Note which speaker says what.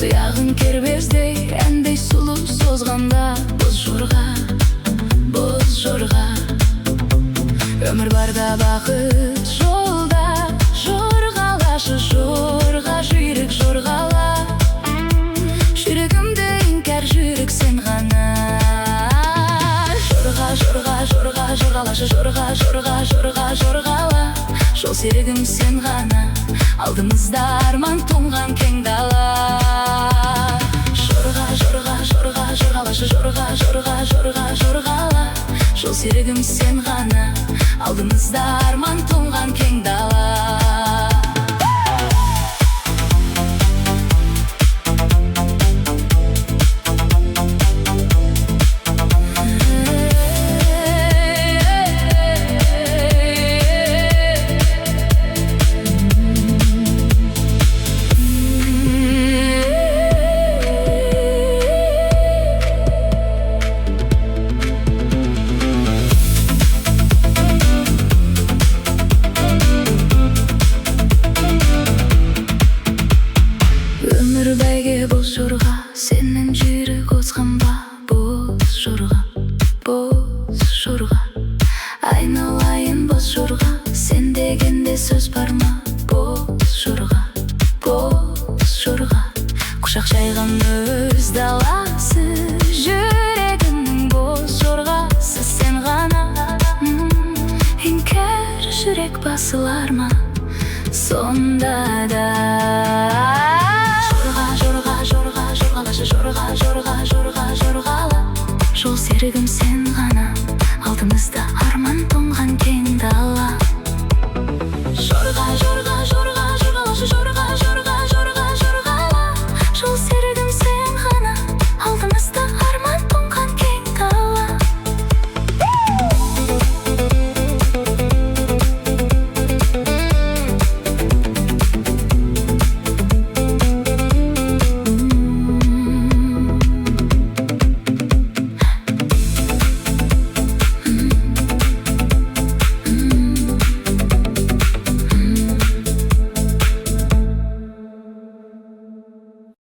Speaker 1: тұяғын кербездей, әндей сұлу созғанда. Боз жорға өмір барда бақыт жолда. Жорғалашы жорға, жүйрік жорғала. Жүрегімді іңкәр жүрек сен ғана. Жорғалашы жорғала. Жол серігім сен ғана. Алдымызда арман тұнған кең дала. Жорғалашы жорғала. Жол серігім сен ғана. Алдымызда арман тұнған кең дала. Бәйге боз жорға, сенің жүрек отқан ба? Боз жорға, айналайын боз жорға. Сен дегенде сөз бар ма? Боз жорға, құшақ жайған өз даласы. Жүрегімнің боз жорғасы сен ғана. Іңкәр жүрек басылар ма сонда да? Жорғала. Жол серігім сен